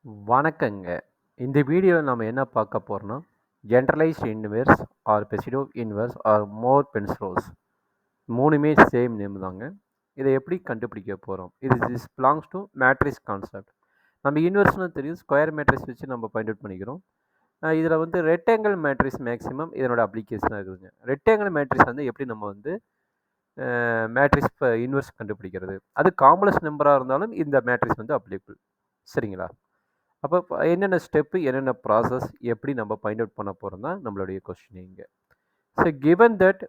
வணக்கங்க. இந்த வீடியோவில் நம்ம என்ன பார்க்க போறோம்னா, generalized inverse or pseudo inverse or Moore Penrose மூணுமே சேம் நேம் தாங்க. இதை எப்படி கண்டுபிடிக்க போகிறோம்? This belongs to matrix concept. நம்ம இன்வெர்ஸ்னு தெரியும், ஸ்கொயர் மேட்ரிக்ஸ் வச்சு நம்ம ஃபைண்ட் அவுட் பண்ணிக்கிறோம். இதில் வந்து ரெக்டாங்கிள் மேட்ரிக்ஸ் மேக்ஸிமம் இதனோட அப்ளிகேஷனாக இருக்குதுங்க. ரெக்டாங்கிள் மேட்ரிக்ஸ் வந்து எப்படி நம்ம வந்து மேட்ரிக்ஸ் இன்வெர்ஸ் கண்டுபிடிக்கிறது, அது காம்ப்ளெக்ஸ் நம்பராக இருந்தாலும் இந்த மேட்ரிக்ஸ் வந்து அப்ளிகபிள். சரிங்களா? அப்போ என்னென்ன ஸ்டெப்பு, என்னென்ன ப்ராசஸ், எப்படி நம்ம ஃபைண்ட் அவுட் பண்ண போகிறோம் தான் நம்மளுடைய கொஸ்டின் இங்கே. ஸோ கிவன் தட்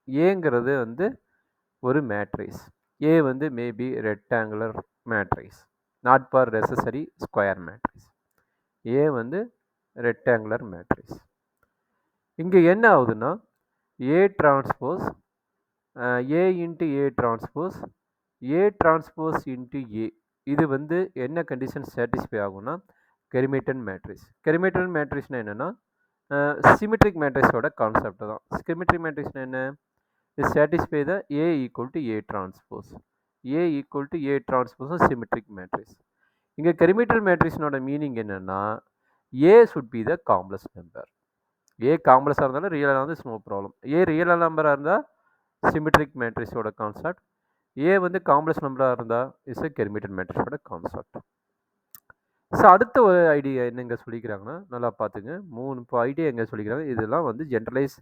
ஏங்கிறது வந்து ஒரு மேட்ரிக்ஸ், ஏ வந்து maybe rectangular matrix, not for necessary square matrix. A வந்து ரெக்டாங்குலர் மேட்ரிக்ஸ். இங்கே என்ன ஆகுதுன்னா, A transpose A into A transpose into A, இது வந்து என்ன கண்டிஷன் சாட்டிஸ்ஃபை ஆகும்னா கெர்மிட்டன் மேட்ரிக்ஸ். கெர்மிட்டன் மேட்ரிக்ஸ்னா என்னென்னா சிமெட்ரிக் மேட்ரிக்ஸோட கான்செப்ட் தான். சிமெட்ரிக் மேட்ரிக்ஸ்னா என்ன? இது satisfy the A equal to A transpose. A equal to A transpose symmetric matrix. இங்கே கெர்மிட்டன் மேட்ரிக்ஸோட மீனிங் என்னென்னா, A should be the complex number. A காம்ப்ளெக்ஸாக இருந்தாலும் ரியலாக இருந்தாலும் நோ ப்ராப்ளம். ஏ ரியல் நம்பராக இருந்தால் சிமெட்ரிக் மேட்ரிக்ஸோட கான்செப்ட். ஏ வந்து காம்ப்ளெக்ஸ் நம்பராக இருந்தால் இஸ் எ கெர்மிட்டன் மேட்ரிக்ஸோட கான்செப்ட். ஸோ அடுத்த ஒரு ஐடியா என்னங்க சொல்லிக்கிறாங்கன்னா, நல்லா பார்த்துங்க, 3 ஐடியா எங்கே சொல்லிக்கிறாங்க. இதெல்லாம் வந்து ஜென்ரலைஸ்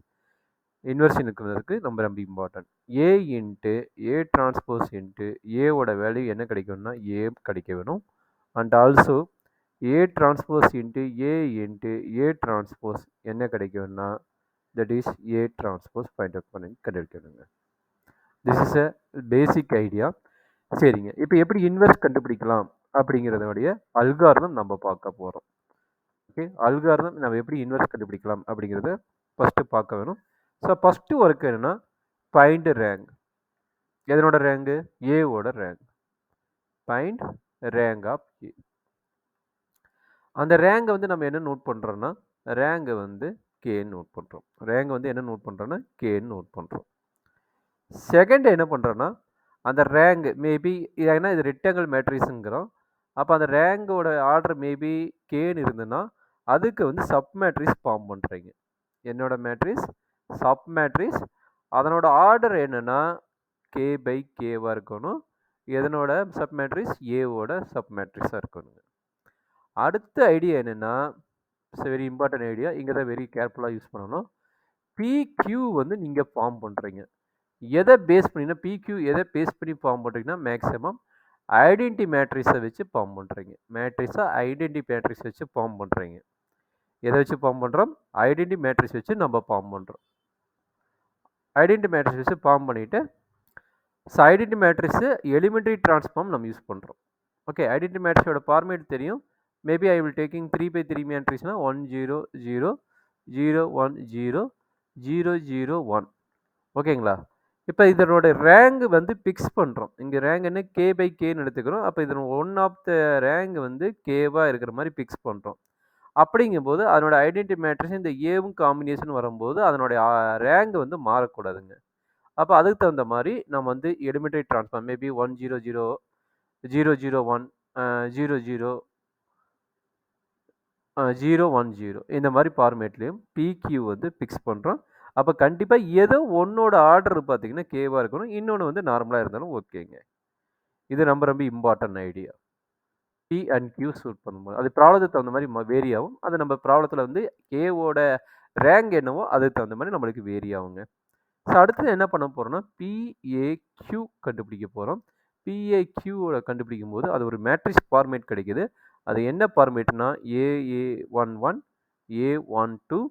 இன்வெர்ஷனுக்கு ரொம்ப ரொம்ப important. A into A transpose into ஏவோட வேல்யூ என்ன கிடைக்கும்னா ஏ கிடைக்க வேணும். And also A transpose into A transpose என்ன கிடைக்கும்னா that is A transpose find out பண்ணி கண்டுபிடிக்கணுங்க. This is a basic idea. சரிங்க, இப்போ எப்படி இன்வெர்ஸ் கண்டுபிடிக்கலாம் அப்படிங்கிறதோடைய அல்காரிதம் நம்ம பார்க்க போகிறோம். ஓகே, அல்காரிதம் நம்ம எப்படி இன்வெர்ஸ் கண்டுபிடிக்கலாம் அப்படிங்கிறத ஃபஸ்ட்டு பார்க்க வேணும். ஸோ ஃபஸ்ட்டு ஒர்க் என்னென்னா ஃபைண்ட் ரேங்க். எதனோட ரேங்கு? ஏவோட ரேங்க். ஃபைண்ட் ரேங்க் ஆஃப் ஏ. அந்த ரேங்கை வந்து நம்ம என்ன நோட் பண்ணுறோன்னா, ரேங்கை வந்து கேன்னு நோட் பண்ணுறோம். ரேங்கை வந்து என்ன நோட் பண்ணுறோன்னா கேன்னு நோட் பண்ணுறோம். செகண்ட் என்ன பண்ணுறோன்னா, அந்த ரேங்க் மேபி ஏன்னா இது ரெக்டாங்கிள் மேட்ரிக்ஸுங்கிறோம். அப்போ அந்த ரேங்கோட ஆர்டர் மேபி கேன்னு இருந்ததுன்னா அதுக்கு வந்து சப் மேட்ரிக்ஸ் ஃபார்ம் பண்ணுறீங்க. என்னோட மேட்ரிக்ஸ் சப் மேட்ரிக்ஸ், அதனோட ஆர்டர் என்னென்னா கே பை கேவாக இருக்கணும். எதனோட சப் மேட்ரிக்ஸ்? ஏவோட சப் மேட்ரிக்ஸாக இருக்கணுங்க. அடுத்த ஐடியா என்னென்னா, வெரி இம்பார்ட்டன்ட் ஐடியா, இங்கே தான் வெரி கேர்ஃபுல்லாக யூஸ் பண்ணணும். பிக்யூ வந்து நீங்கள் ஃபார்ம் பண்ணுறீங்க. எதை பேஸ் பண்ணினா பிக்யூ எதை பேஸ் பண்ணி ஃபார்ம் பண்ணுறீங்கன்னா மேக்ஸிமம் ஐடென்டி மேட்ரிக்ஸை வச்சு ஃபார்ம் பண்ணுறீங்க. மேட்ரிக்ஸை ஐடென்டி மேட்ரிக்ஸ் வச்சு ஃபார்ம் பண்ணுறீங்க. எதை வச்சு ஃபார்ம் பண்ணுறோம்? ஐடென்டி மேட்ரிக்ஸ் வச்சு நம்ம ஃபார்ம் பண்ணுறோம். ஐடென்டி மேட்ரிக்ஸ் வச்சு ஃபார்ம் பண்ணிவிட்டு ஐடென்டி மேட்ரிக்ஸு எலிமெண்ட்ரி டிரான்ஸ்ஃபார்ம் நம்ம யூஸ் பண்ணுறோம். ஓகே, ஐடென்டி மேட்ரிக்ஸோட ஃபார்மேட் தெரியும். Maybe I will taking 3/3 மேட்ரிக்ஸ்னா 1 0 0 0 1 0 0 0 1. ஓகேங்களா? இப்போ இதனோட ரேங்க் வந்து ஃபிக்ஸ் பண்ணுறோம். இங்கே ரேங்க் என்ன? கே பை கேன்னு எடுத்துக்கிறோம். அப்போ இதனோட ஒன் ஆஃப் த ரேங்க் வந்து கேவாக இருக்கிற மாதிரி ஃபிக்ஸ் பண்ணுறோம். அப்படிங்கும்போது அதனோட ஐடென்டி மேட்ரிக்ஸ் இந்த ஏவும் காம்பினேஷன் வரும்போது அதனுடைய ரேங்க் வந்து மாறக்கூடாதுங்க. அப்போ அதுக்கு தகுந்த மாதிரி நம்ம வந்து எலிமெண்ட்ரி டிரான்ஸ்ஃபார்ம் மேபி 1 0 0 0 0 1 0 0 0 1 0 இந்த மாதிரி ஃபார்மேட்லேயும் பிக்யூ வந்து ஃபிக்ஸ் பண்ணுறோம். அப்போ கண்டிப்பாக ஏதோ ஒன்னோட ஆர்டர் பார்த்தீங்கன்னா கேவாக இருக்கணும், இன்னொன்று வந்து நார்மலாக இருந்தாலும் ஓகேங்க. இது ரொம்ப ரொம்ப important idea. P and Q suit பண்ணும்போது அது ப்ராப்ளத்துக்கு தகுந்த மாதிரி வேரி ஆகும். அது நம்ம ப்ராப்ளத்தில் வந்து கேவோட ரேங்க் என்னவோ அதுக்கு தகுந்த மாதிரி நம்மளுக்கு வேரி ஆகுங்க. ஸோ அடுத்தது என்ன பண்ண போகிறோம்னா பிஏக்யூ கண்டுபிடிக்க போகிறோம். பிஏக்யூவோட கண்டுபிடிக்கும் போது அது ஒரு மேட்ரிக்ஸ் ஃபார்மேட் கிடைக்குது. அது என்ன ஃபார்மேட்னா AA11 A12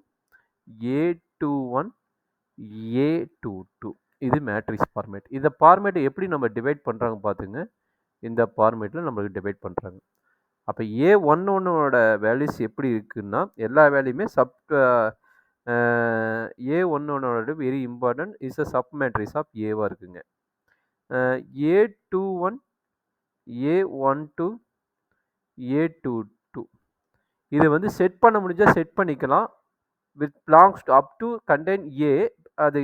A21 A22, இது மேட்ரிக்ஸ் ஃபார்மேட். இந்த ஃபார்மேட்டை எப்படி நம்ம டிவைட் பண்ணுறாங்க பார்த்துங்க. இந்த ஃபார்மேட்டில் நம்மளுக்கு டிவைட் பண்ணுறாங்க. அப்போ A11ஓட வேல்யூஸ் எப்படி இருக்குன்னா எல்லா வேல்யூமே A11ஓட very important is a sub matrix of ஏவாக இருக்குங்க. A21 A12 A22 இது வந்து செட் பண்ண முடிஞ்சால் செட் பண்ணிக்கலாம். With belongs to up to contain A, அது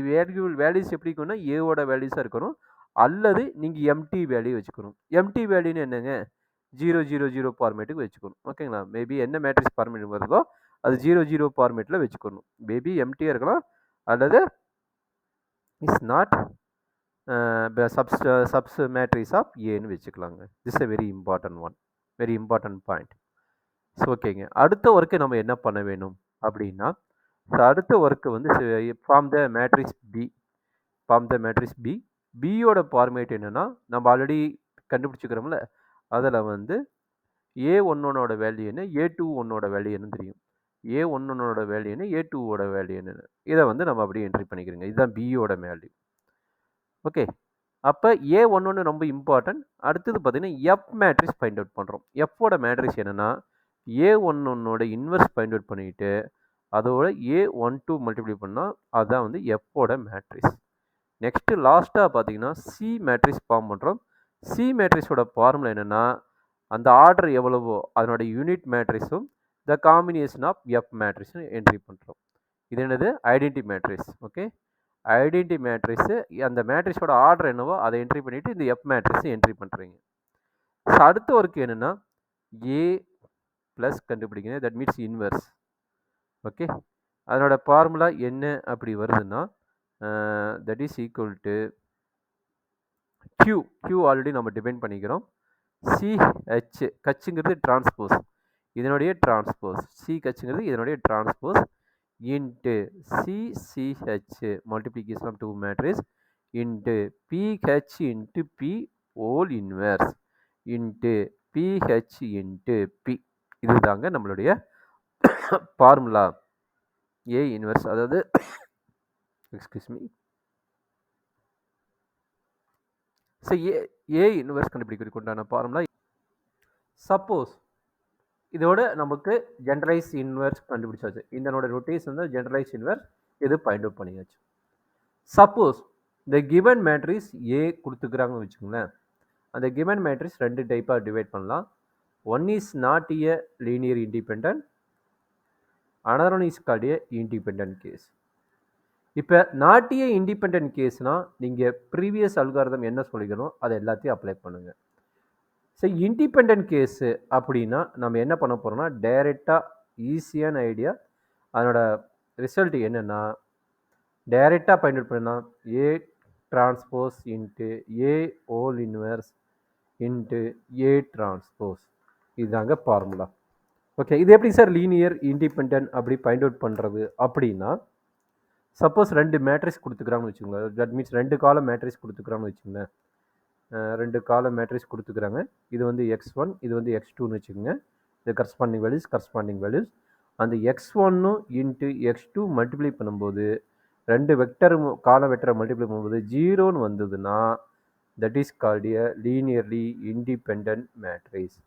வேல்யூஸ் எப்படி இருக்குன்னா ஏவோட வேல்யூஸாக இருக்கணும். அல்லது நீங்கள் எம்டி வேல்யூ வச்சுக்கணும். எம்டி வேல்யூன்னு என்னங்க? 000 ஃபார்மேட்டுக்கு வச்சுக்கணும். ஓகேங்களா? மேபி என்ன மேட்ரிக்ஸ் ஃபார்மேட் வருதோ அது 00 ஃபார்மேட்டில் வச்சுக்கணும். மேபி எம்டியாக இருக்கலாம் அல்லது is not subs matrix of ஏன்னு வச்சுக்கலாங்க. This a very important one, very important point. So ஓகேங்க. அடுத்த ஒர்க்கு நம்ம என்ன பண்ண வேணும் அப்படின்னா, அடுத்த ஒர்க்கு வந்து form the matrix P. Form the matrix P. பியோட ஃபார்மேட் என்னென்னா நம்ம ஆல்ரெடி கண்டுபிடிச்சிக்கிறோம்ல, அதில் வந்து A11ஓட வேல்யூ என்ன, A21ஓட வேல்யூ என்னன்னு தெரியும். A11ஓட வேல்யூ என்ன, A2ஓட வேல்யூ என்னன்னு இதை வந்து நம்ம அப்படியே என்ட்ரி பண்ணிக்கிறோங்க. இதுதான் பியோட வேல்யூ. ஓகே. அப்போ A11 ரொம்ப இம்பார்ட்டன்ட். அடுத்தது பார்த்தீங்கன்னா எஃப் மேட்ரிக்ஸ் ஃபைண்ட் அவுட் பண்ணுறோம். எஃப்போட மேட்ரிக்ஸ் என்னென்னா A11ஓட இன்வெர்ஸ் ஃபைண்ட் அவுட் பண்ணிவிட்டு அதோட A12 மல்டிப்ளை பண்ணால் அதுதான் வந்து எஃப்போட மேட்ரிக்ஸ். நெக்ஸ்ட்டு லாஸ்ட்டாக பார்த்தீங்கன்னா சி மேட்ரிக்ஸ் ஃபார்ம் பண்ணுறோம். சி மேட்ரிக்ஸோட ஃபார்முலா என்னென்னா அந்த ஆர்டர் எவ்வளவோ அதனோட யூனிட் மேட்ரிக்ஸும் த காம்பினேஷன் ஆஃப் எஃப் மேட்ரிக்ஸும் என்ட்ரி பண்ணுறோம். இது என்னது identity matrix. Okay. Identity matrix அந்த மேட்ரிக்ஸோட ஆர்டர் என்னவோ அதை என்ட்ரி பண்ணிவிட்டு இந்த எஃப் மேட்ரிக்ஸை என்ட்ரி பண்ணுறீங்க. ஸோ அடுத்த ஒர்க்கு என்னென்னா ஏ ப்ளஸ் கண்டுபிடிக்கணும். That means inverse. ஓகே. அதனோட ஃபார்முலா என்ன அப்படி வருதுன்னா that is equal to Q already நம்ம டிஃபைன் பண்ணிக்கிறோம். CH கச்சுங்கிறது டிரான்ஸ்போஸ், இதனுடைய டிரான்ஸ்போஸ். CHங்கிறது இதனுடைய transpose into CCH multiplication of 2 matrix into PH into P whole inverse into PH into P. இதுதாங்க நம்மளுடைய ஃபார்முலா ஏ இன்வெர்ஸ். அதாவது excuse me. So A inverse கண்டுபிடிக்கிறதுக்கு உண்டான ஃபார்முலா. சப்போஸ் இதோட நமக்கு ஜென்ரலைஸ் இன்வெர்ஸ் கண்டுபிடிச்சாச்சு. இதனோட ரொட்டேஷன் தான் ஜென்ரலைஸ் இன்வெர்ஸ். இது ஃபைண்ட் அவுட் பண்ணியாச்சு. சப்போஸ் இந்த கிவன் மேட்ரிக்ஸ் ஏ கொடுத்துக்கிறாங்கன்னு வச்சுக்கோங்களேன். அந்த கிவன் மேட்ரிக்ஸ் 2 டைப்பாக டிவைட் பண்ணலாம். One is not a linear independent, another one is called A independent case. இப்போ நாட் ஏ இண்டிபெண்டன்ட் கேஸ்னால் நீங்கள் ப்ரீவியஸ் அல்காரிதம் என்ன சொல்லிக்கணும் அதை எல்லாத்தையும் அப்ளை பண்ணுங்கள். ஸோ இண்டிபெண்டன்ட் கேஸு அப்படின்னா நம்ம என்ன பண்ண போகிறோம்னா டைரெக்டாக ஈஸியான ஐடியா. அதனோட ரிசல்ட் என்னென்னா டைரெக்டாக ஃபைண்ட் அவுட் பண்ணால் ஏ transpose into A whole inverse into A transpose. இதுதாங்க ஃபார்முலா. ஓகே. இது எப்படி சார் லீனியர் இண்டிபெண்டன்ட் அப்படி ஃபைண்ட் அவுட் பண்ணுறது அப்படின்னா, சப்போஸ் 2 மேட்ரிக்ஸ் கொடுத்துக்கிறாங்கன்னு வச்சுக்கோங்க. தட் மீன்ஸ் 2 காலம் மேட்ரிக்ஸ் கொடுத்துக்கிறாங்கன்னு வச்சுக்கோங்களேன். 2 காலம் மேட்ரிக்ஸ் கொடுத்துக்கிறாங்க. இது வந்து x1, இது வந்து x2ன்னு வச்சுக்கோங்க. இது கரஸ்பாண்டிங் வேல்யூஸ். அந்த x1 இன்ட்டு x2 மல்டிப்ளை பண்ணும்போது 2 வெக்டர் காலம் வெக்டரை மல்டிப்ளை பண்ணும்போது 0ன்னு வந்ததுன்னா that is called A linearly independent matrix.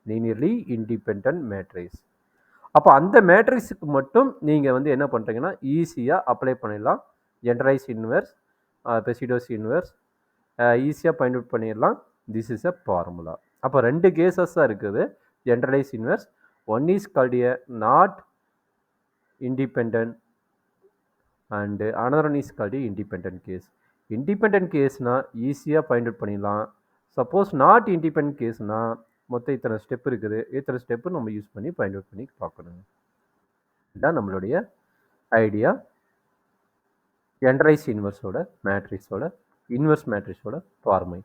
Linearly independent matrix. அப்போ அந்த மேட்ரிக்ஸுக்கு மட்டும் நீங்கள் வந்து என்ன பண்ணுறீங்கன்னா ஈஸியாக அப்ளை பண்ணிடலாம். ஜென்ரலைஸ் இன்வெர்ஸ், பெசிடோஸ் இன்வெர்ஸ் ஈஸியாக ஃபைண்ட் அவுட் பண்ணிடலாம். This is a formula. அப்போ 2 கேசஸ் தான் இருக்குது. Generalize inverse, one is called A not independent and another one is called A independent case. Independent கேஸ்னால் ஈஸியாக ஃபைண்ட் அவுட் பண்ணிடலாம். Suppose not independent கேஸ்னால் மொத்தம் இத்தனை ஸ்டெப் இருக்குது. இத்தனை ஸ்டெப்பு நம்ம யூஸ் பண்ணி ஃபைண்ட் அவுட் பண்ணி பார்க்கணும். இதுதான் நம்மளுடைய ஐடியா. ஜென்ரலைஸ் இன்வெர்ஸோட மேட்ரிக்ஸோட இன்வெர்ஸ் மேட்ரிக்ஸோட ஃபார்மை.